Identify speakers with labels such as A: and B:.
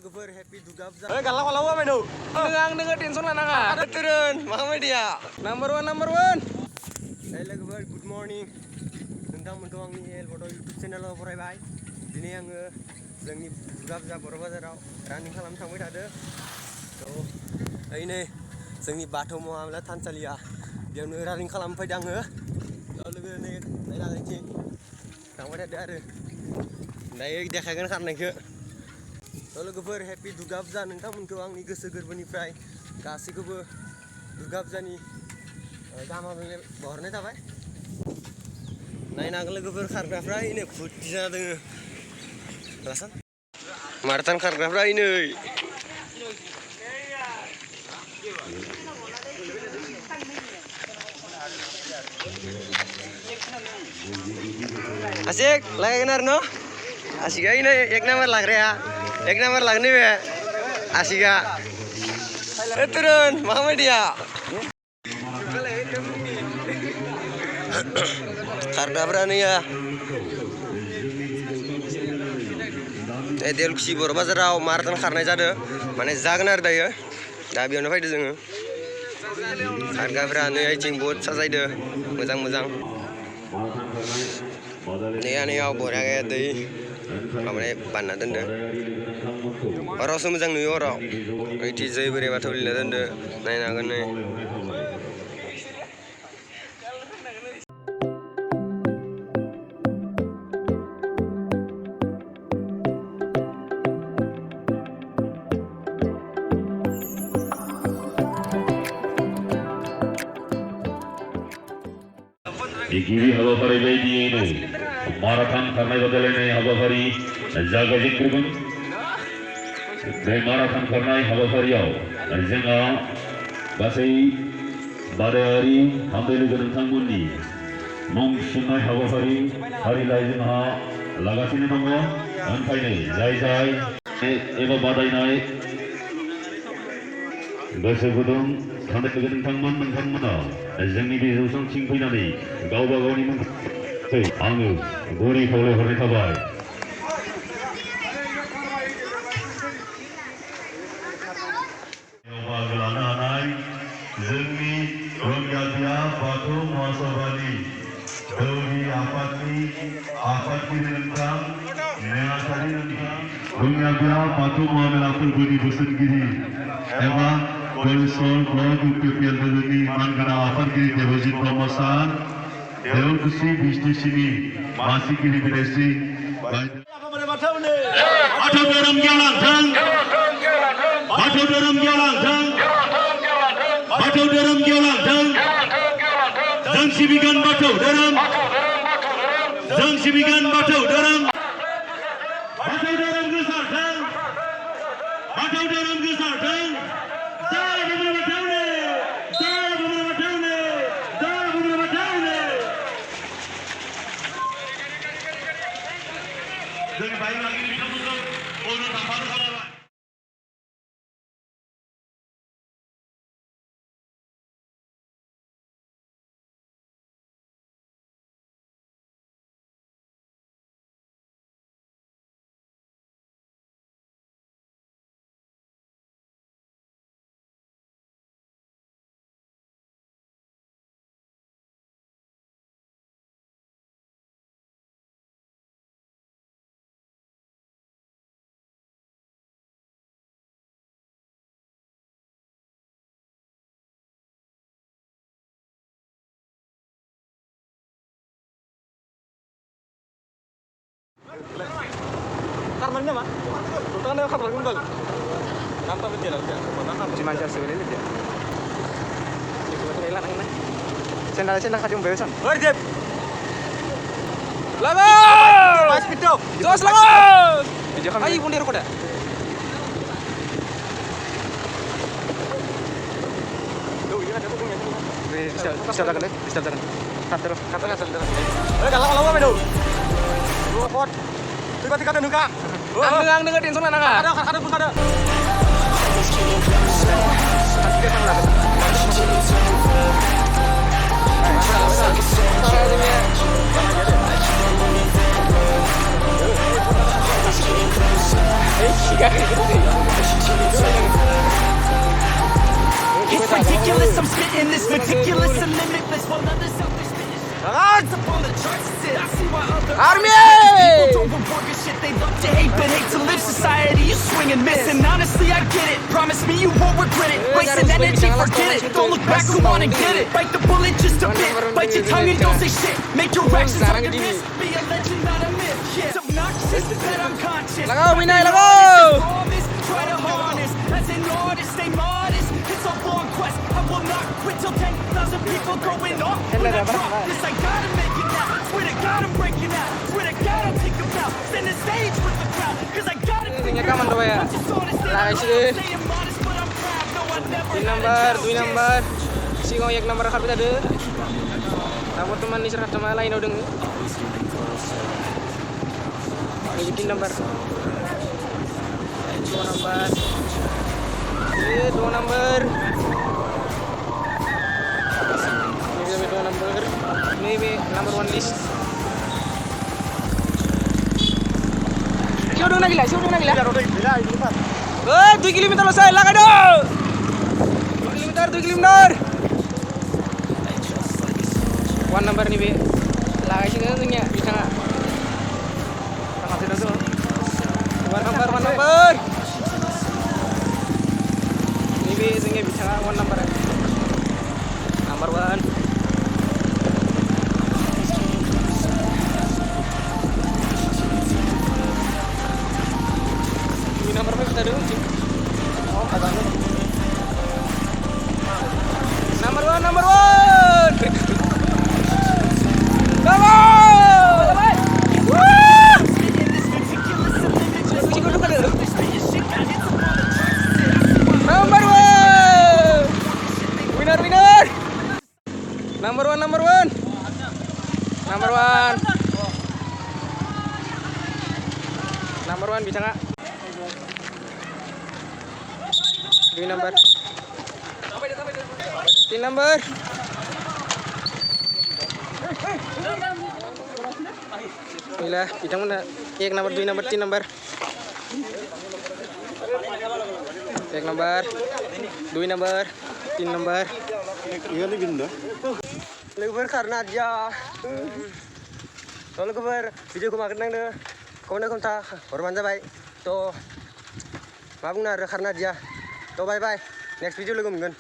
A: logofer happy dugab za. Kalau apa medu? Dengar tension lah nanga. Turun, mana dia? Number one. Logofer good morning. Tentang mendoang ni foto YouTube channel lo borai bai. Dini yang जोंनि dugab za बर' बाजाराव रानिं खालामनो थांबाय थादो. Ini जोंनि बाथौ महामला थानसालिया बेयावनो रानिं खालामनो फैदों आङो. लोगो नै नायलांनोसै थांबाय थादो आरो दायो देखायगोन खारनायखौ. लोगोफोर हेपि दुर्गा फुजा नोंथांमोनखौ आंनि गोसो गोरबोनिफ्राय गासैखौबो दुर्गा फुजानि गाहाम हामलायनाय बावहरनाय थाबाय. नायनो हागोन लोगोफोर खारग्राफ्रा इनै फुरथि जाना दोङो. रासन माराथन खारग्राफ्रा इनै asik lagi no asik ini एक नंबर लग रहा एक नंबर लगने में आसिका turun mana dia karena berani ya Delkusi बर' बाजाराव माराथन खारनाय जादों माने जागोन आरो दायो दा बेयावनो फैदो जोङो खारग्राफ्रा नै आइथिं बहुद साजायदो मोजां नेयाव बरिया दै माबानाय बानना दोनदो हरावसो मोजां नुयो हराव ओइथि जै बोराइ बाथौ लिरना दोनदो नायनो हागोन नै
B: गिबि हाबाफारि बायदियैनो माराथन खारनाय बादायलायनाय हाबाफारि जागायजेनग्रोगोन. बे माराथन खारनाय हाबाफारियाव जोंहा गासै बादायारि हामलाय लोगो नोंथांमोननि मुं थिसननाय हाबाफारि फारिलाइ जोंहा लागासिनो दङ. ओंखायनो जाय एबा बादायनाय गोसो गुदुं थानाय लोगो नोंथांमोना जोंनि बे जौसांसिम फैनानै गावबा गावनि मुंखौ आङो गुरै खावलायहरनाय थाबाय. बाहागो लानो हानाय जोंनि रंगिया बाथौ महासभानि दौरि आफादगिरि नोंथां नेहाथारि नोंथां रंगिया बाथौ महामेला फोरबोनि बोसोनगिरि एबा परिसर ब्लक इउपिपिएल दोलोनि मानगोनां आफादगिरि देबजित ब्रह्म सार देवलकुसि बिसटिसिनि मासिगिरि बिदायस्रि बाथौ धोरोम गेवलांथों बाथौ धोरोम गेवलांथों बाथौ धोरोम गेवलांथों जों सिबिगोन बाथौ धोरोम जों सिबिगोन बाथौ धोरोम गोसारथों बाथौ धोरोम गोसारथों जोंनि बाय बाहागि बिथांमोनखौ बयबो थांफानो खालामबाय. Karmannya mah, bukan ada karman kembal. Nampak betul aja. Cuma jas ini aja. Ini hilang ini. Sendal kacung besan. Berjep. Lawan. Pas pintu. Jos lawan. Ayo pundir kuda. Tuh, ini ada bukunya. Bisa jalan deh, bisa jalan. Kata sendal. Kalau apa medu? Dua pot. Tiga nuka. Ang dengar tension lah nanga. Ada. Hey.
C: It's ridiculous, I'm spitting this meticulous and limitless while others selfish up on the charts. I see why other
B: Army!
C: people don't reward good shit. They love to hate but hate to live. Society, you swing and miss, and honestly, I get it. Promise me you won't regret it. Wasting energy, forget it. Don't look back, go on and get it. Bite the bullet just a bit. Bite your tongue and don't say shit. Make your actions on your list. Be a legend, not a myth. Yeah, it's obnoxious that I'm conscious.
B: Lago, Winay, lago!
C: Try to harness as an artist, stay modest. It's a long quest. I will not quit till 10,000 people going off. When I drop this, I gotta make it now. Swear to God, I'm breaking out. Swear to God, I'll take them out. Stand the stage with the crowd. Cause I gotta figure out. I'm just honest and I'm staying modest, but I'm proud. No, I never
B: Dui number. Si ngoyak number kapit ada. Kamu teman ni serah sama lain udah nge. Ini number. Dua number. Dua number. Ini dua number. Ini number one list. Siapa dong nagila? 2 kilometer loh saya, laga dong. 2 kilometer. One number nih be. Laga sih kan punya bisa nggak? Tengah itu tuh. One number. Ini be sehingga bisa nggak one number. Number one. Ini nomor berapa kita dulu? Oh, katanya. Number one. Come on! Woo! Number one! Winner! Number one! Number one bisa nggak? Dua number. Tin number. Inilah bidang mana? Ek number, 2 number, 3 number. Ek number, 2 number, 3 number.
A: Iya nih binda. Lebar karena aja. Kalau kebar video kemarin nang deh. Kau nak kontak, korban baik. To, mabung nara karena aja. To bye bye. Next video lagi mungkin.